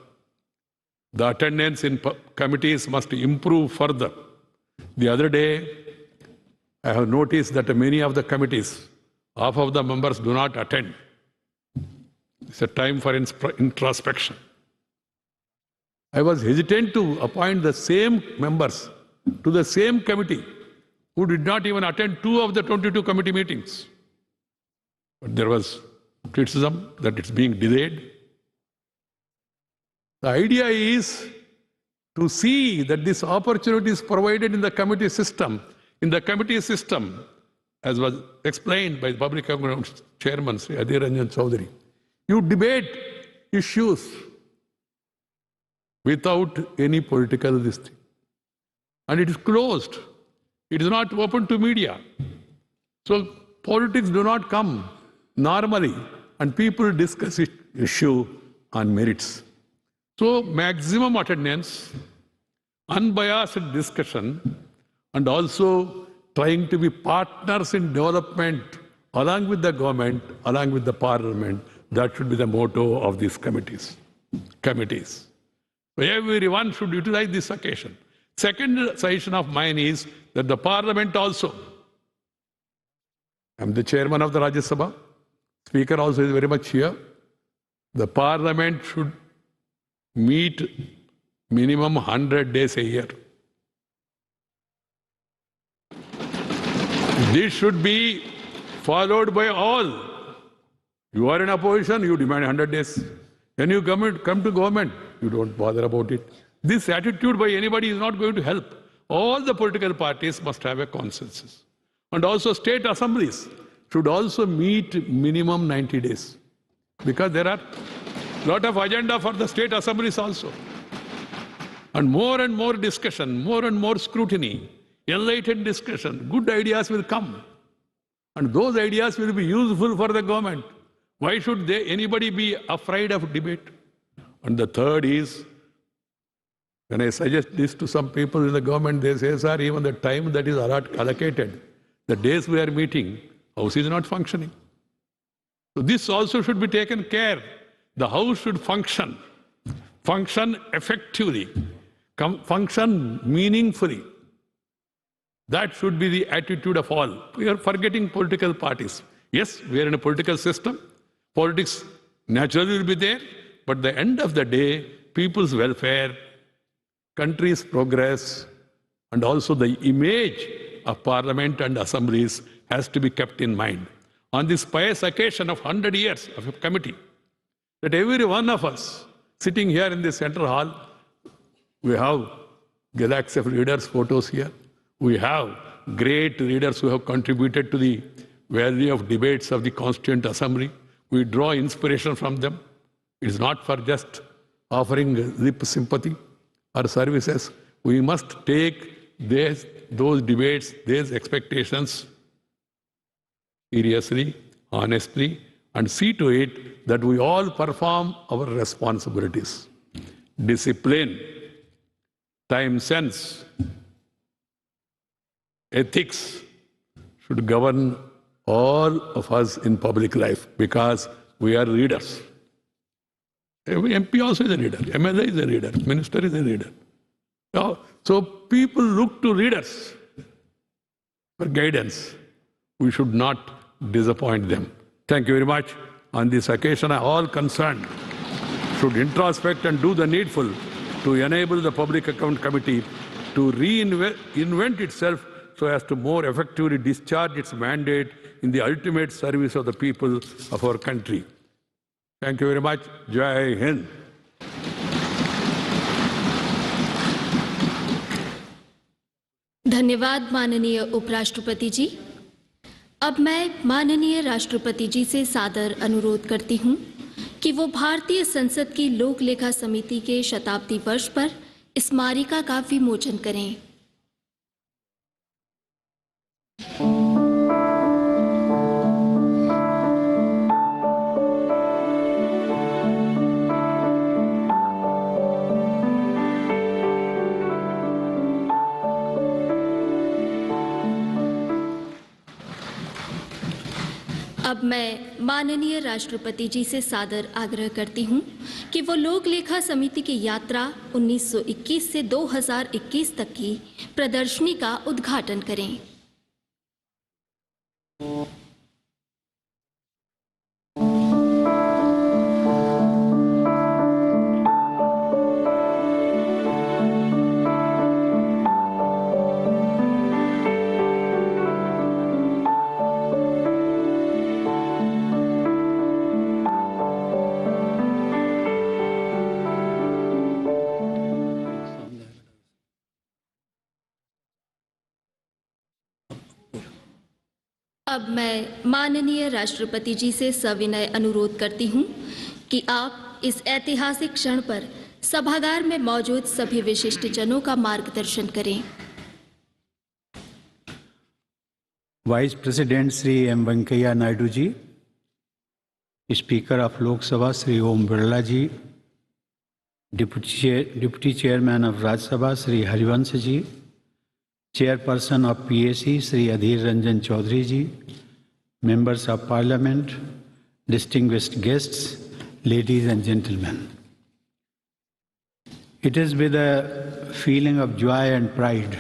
The attendance in committees must improve further. The other day, I have noticed that many of the committees, half of the members do not attend. It's a time for introspection. I was hesitant to appoint the same members to the same committee who did not even attend 2 of the 22 committee meetings. But there was criticism that it's being delayed. The idea is to see that this opportunity is provided in the committee system. In the committee system, as was explained by the Public Accounts Chairman, Sri Adhir Ranjan Chaudhary, you debate issues without any political listing. And it is closed. It is not open to media. So politics do not come normally, and people discuss issue on merits. So maximum attendance, unbiased discussion, and also trying to be partners in development along with the government, along with the parliament. That should be the motto of these committees. So everyone should utilize this occasion. Second suggestion of mine is that the parliament also, I am the chairman of the Rajya Sabha, speaker also is very much here. The parliament should meet minimum 100 days a year. This should be followed by all. You are in opposition, you demand 100 days. When you come to government, you don't bother about it. This attitude by anybody is not going to help. All the political parties must have a consensus. And also state assemblies should also meet minimum 90 days. Because there are a lot of agenda for the state assemblies also. And more discussion, more and more scrutiny, enlightened discussion, good ideas will come. And those ideas will be useful for the government. Why should anybody be afraid of debate? And the third is, when I suggest this to some people in the government, they say, sir, even the time that is allocated, the days we are meeting, House is not functioning. So this also should be taken care. The House should function effectively, function meaningfully. That should be the attitude of all. We are forgetting political parties. Yes, we are in a political system. Politics naturally will be there. But at the end of the day, people's welfare, country's progress, and also the image of parliament and assemblies has to be kept in mind. On this pious occasion of 100 years of a committee, that every one of us sitting here in this central hall, we have galaxy of leaders' photos here. We have great leaders who have contributed to the value of debates of the Constituent Assembly. We draw inspiration from them. It is not for just offering lip sympathy or services. We must take those debates, these expectations seriously, honestly, and see to it that we all perform our responsibilities. Discipline, time sense, ethics should govern all of us in public life because we are leaders. Every MP also is a leader, MLA is a leader, minister is a leader. So people look to leaders for guidance. We should not disappoint them. Thank you very much. On this occasion, all concerned should introspect and do the needful to enable the Public Account Committee to reinvent itself so as to more effectively discharge its mandate in the ultimate service of the people of our country. Thank you very much. Jai Hind. धन्यवाद माननीय उपराष्ट्रपति जी। अब मैं माननीय राष्ट्रपति जी से सादर अनुरोध करती हूं कि वो भारतीय संसद की लोक लेखा समिति के शताब्दी वर्ष पर स्मारिका का विमोचन करें। अब मैं माननीय राष्ट्रपति जी से सादर आग्रह करती हूं कि वो लोक लेखा समिति की यात्रा 1921 से 2021 तक की प्रदर्शनी का उद्घाटन करें। अब मैं माननीय राष्ट्रपति जी से सविनय अनुरोध करती हूं कि आप इस ऐतिहासिक क्षण पर सभागार में मौजूद सभी विशिष्ट जनों का मार्गदर्शन करें। Vice president Shri M Venkaiah Naidu ji, speaker of Lok Sabha Shri Om Birla ji, deputy chairman of Rajya Sabha Shri Harivansh ji, chairperson of PAC Shri Adhir Ranjan Chowdhury ji, members of Parliament, distinguished guests, ladies and gentlemen. It is with a feeling of joy and pride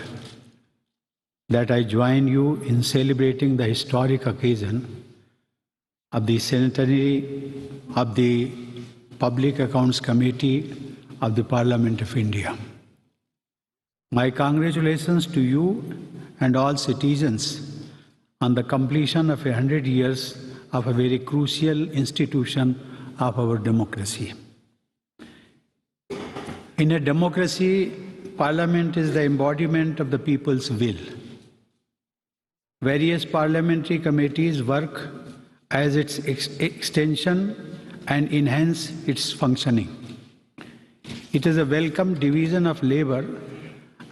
that I join you in celebrating the historic occasion of the centenary of the Public Accounts Committee of the Parliament of India. My congratulations to you and all citizens on the completion of 100 years of a very crucial institution of our democracy. In a democracy, Parliament is the embodiment of the people's will. Various parliamentary committees work as its extension and enhance its functioning. It is a welcome division of labor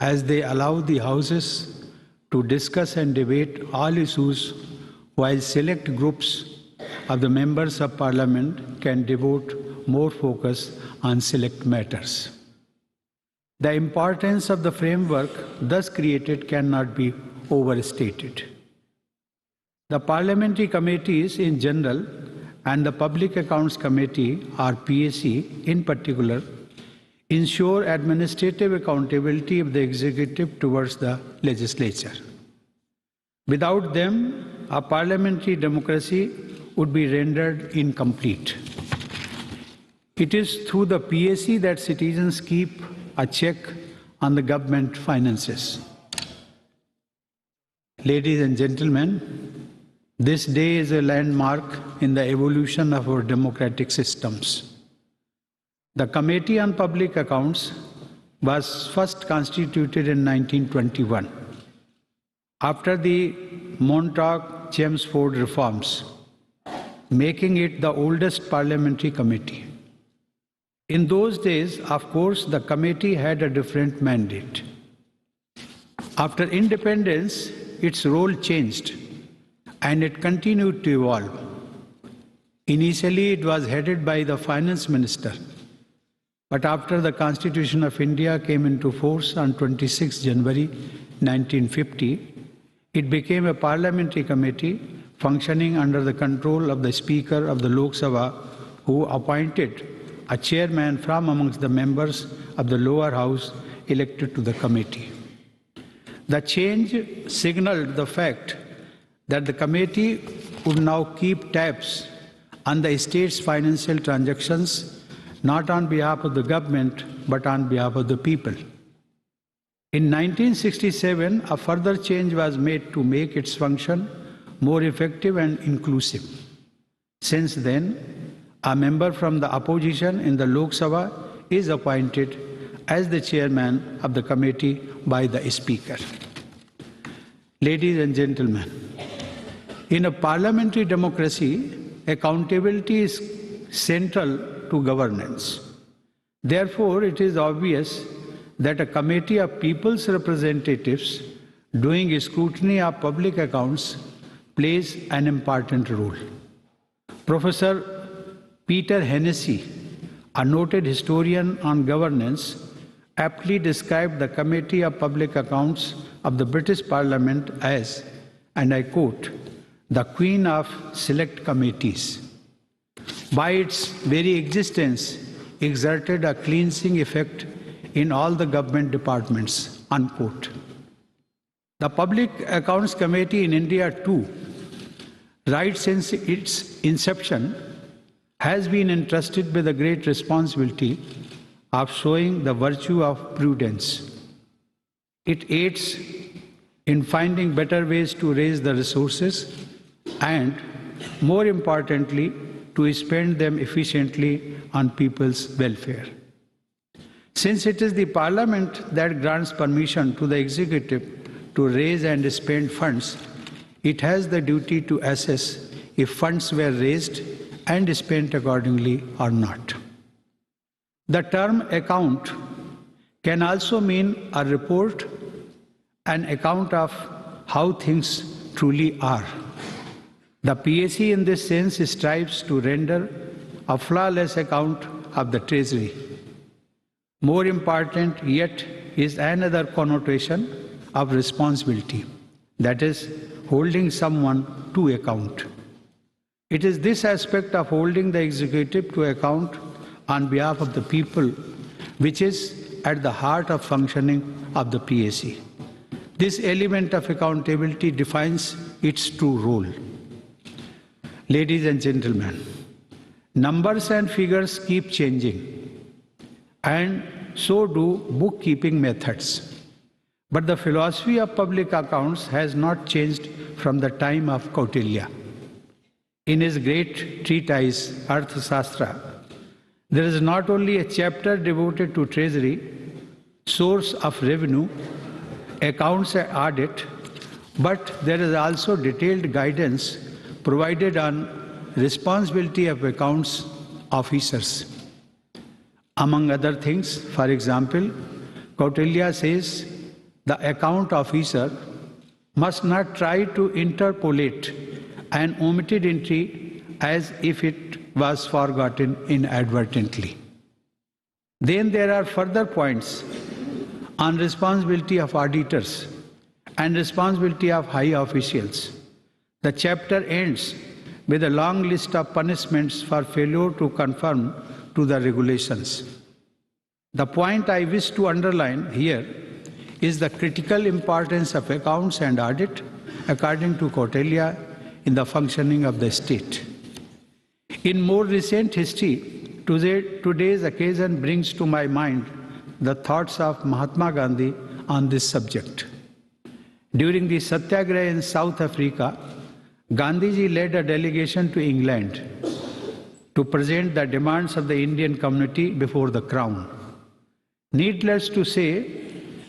as they allow the houses to discuss and debate all issues, while select groups of the members of Parliament can devote more focus on select matters. The importance of the framework thus created cannot be overstated. The parliamentary committees in general and the Public Accounts Committee, or PAC in particular, ensure administrative accountability of the executive towards the legislature. Without them, a parliamentary democracy would be rendered incomplete. It is through the PAC that citizens keep a check on the government finances. Ladies and gentlemen, this day is a landmark in the evolution of our democratic systems. The Committee on Public Accounts was first constituted in 1921 after the Montauk-Chelmsford reforms, making it the oldest parliamentary committee. In those days, of course, the committee had a different mandate. After independence, its role changed and it continued to evolve. Initially, it was headed by the finance minister, but after the Constitution of India came into force on 26 January 1950, it became a parliamentary committee functioning under the control of the Speaker of the Lok Sabha, who appointed a chairman from amongst the members of the lower house elected to the committee. The change signaled the fact that the committee would now keep tabs on the state's financial transactions, not on behalf of the government, but on behalf of the people. In 1967, a further change was made to make its function more effective and inclusive. Since then, a member from the opposition in the Lok Sabha is appointed as the chairman of the committee by the Speaker. Ladies and gentlemen, in a parliamentary democracy, accountability is central to governance. Therefore, it is obvious that a committee of people's representatives doing scrutiny of public accounts plays an important role. Professor Peter Hennessy, a noted historian on governance, aptly described the Committee of Public Accounts of the British Parliament as, and I quote, the Queen of Select Committees. By its very existence, exerted a cleansing effect in all the government departments, unquote. The Public Accounts Committee in India too, right since its inception, has been entrusted with the great responsibility of showing the virtue of prudence. It aids in finding better ways to raise the resources and, more importantly, to spend them efficiently on people's welfare. Since it is the Parliament that grants permission to the executive to raise and spend funds, it has the duty to assess if funds were raised and spent accordingly or not. The term account can also mean a report, an account of how things truly are. The PAC in this sense strives to render a flawless account of the Treasury. More important yet is another connotation of responsibility, that is, holding someone to account. It is this aspect of holding the executive to account on behalf of the people which is at the heart of functioning of the PAC. This element of accountability defines its true role. Ladies and gentlemen, numbers and figures keep changing, and so do bookkeeping methods. But the philosophy of public accounts has not changed from the time of Kautilya. In his great treatise, Arthashastra, There is not only a chapter devoted to Treasury, source of revenue, accounts and audit, but there is also detailed guidance provided on responsibility of accounts officers. Among other things, for example, Kautilya says the account officer must not try to interpolate an omitted entry as if it was forgotten inadvertently. Then there are further points on responsibility of auditors and responsibility of high officials. The chapter ends with a long list of punishments for failure to conform to the regulations. The point I wish to underline here is the critical importance of accounts and audit, according to Kautilya, in the functioning of the state. In more recent history, today's occasion brings to my mind the thoughts of Mahatma Gandhi on this subject. During the Satyagraha in South Africa, Gandhiji led a delegation to England to present the demands of the Indian community before the Crown. Needless to say,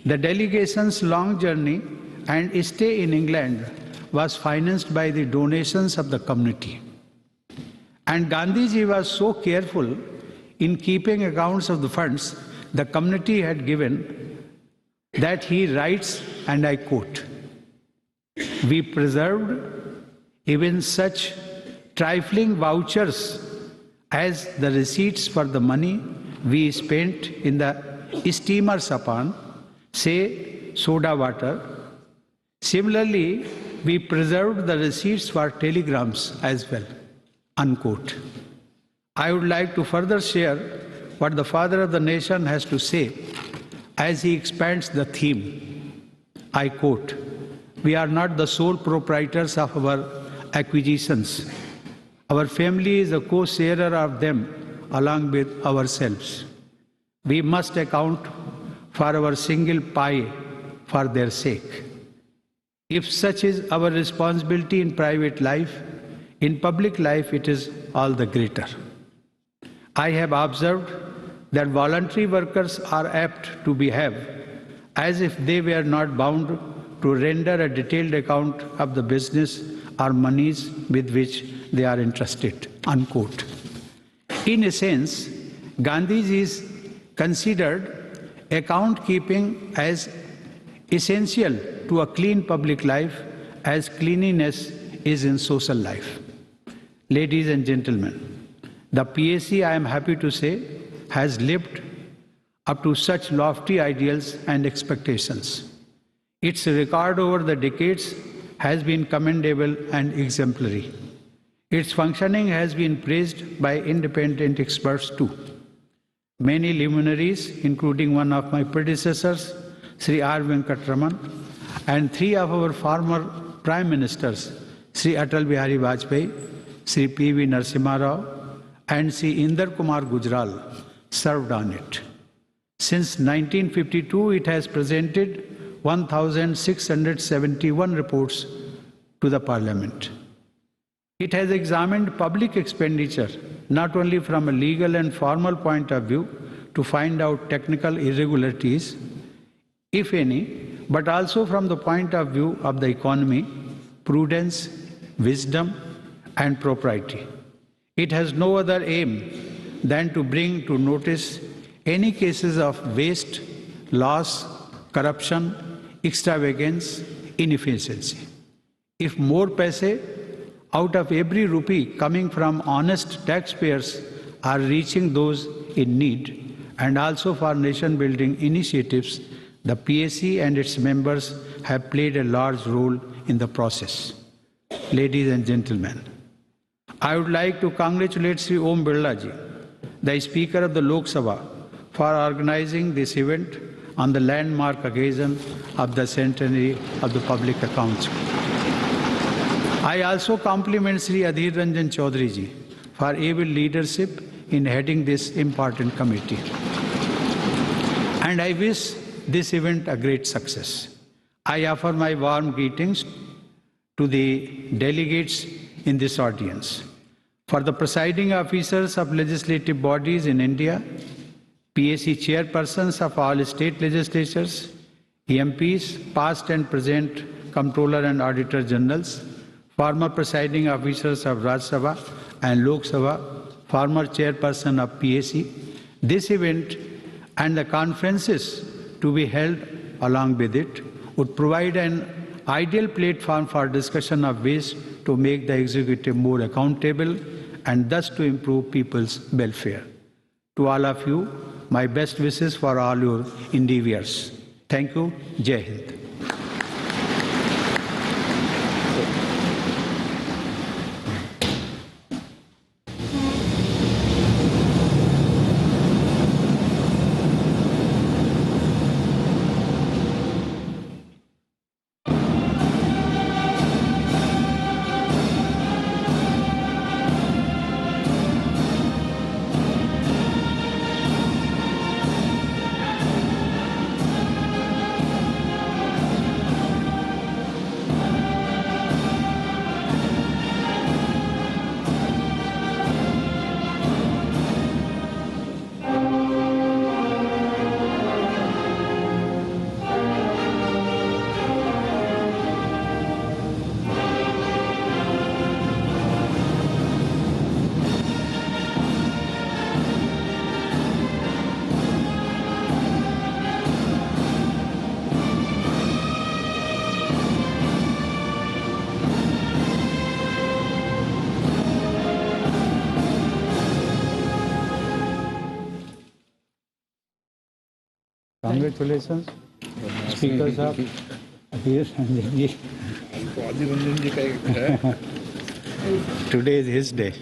the delegation's long journey and stay in England was financed by the donations of the community. And Gandhiji was so careful in keeping accounts of the funds the community had given that he writes, and I quote, "We preserved even such trifling vouchers as the receipts for the money we spent in the steamers upon, say, soda water. Similarly, we preserved the receipts for telegrams as well," unquote. I would like to further share what the Father of the Nation has to say as he expands the theme. I quote, "We are not the sole proprietors of our acquisitions. Our family is a co-sharer of them along with ourselves. We must account for our single pie for their sake. If such is our responsibility in private life, in public life it is all the greater. I have observed that voluntary workers are apt to behave as if they were not bound to render a detailed account of the business or monies with which they are entrusted," unquote. In a sense, Gandhiji considered account keeping as essential to a clean public life as cleanliness is in social life. Ladies and gentlemen, the PAC, I am happy to say, has lived up to such lofty ideals and expectations. Its record over the decades has been commendable and exemplary. Its functioning has been praised by independent experts too. Many luminaries, including one of my predecessors, Sri R. Venkataraman, and three of our former Prime Ministers, Sri Atal Bihari Vajpayee, Sri P.V. Narasimha Rao, and Sri Inder Kumar Gujral, served on it. Since 1952, it has presented 1,671 reports to the Parliament. It has examined public expenditure not only from a legal and formal point of view to find out technical irregularities, if any, but also from the point of view of the economy, prudence, wisdom, and propriety. It has no other aim than to bring to notice any cases of waste, loss, corruption, extravagance, inefficiency. If more paise out of every rupee coming from honest taxpayers are reaching those in need, and also for nation-building initiatives, the PAC and its members have played a large role in the process. Ladies and gentlemen, I would like to congratulate Sri Om Birla Ji, the Speaker of the Lok Sabha, for organizing this event on the landmark occasion of the centenary of the Public Accounts. I also compliment Sri Adhir Ranjan Chaudhary Ji for able leadership in heading this important committee. And I wish this event a great success. I offer my warm greetings to the delegates in this audience. For the presiding officers of legislative bodies in India, PAC chairpersons of all state legislatures, MPs, past and present Comptroller and Auditor Generals, former presiding officers of Rajya Sabha and Lok Sabha, former chairperson of PAC. This event and the conferences to be held along with it would provide an ideal platform for discussion of ways to make the executive more accountable and thus to improve people's welfare. To all of you, my best wishes for all your endeavors. Thank you. Jai Hind. Congratulations, speakers of here. Today is his day.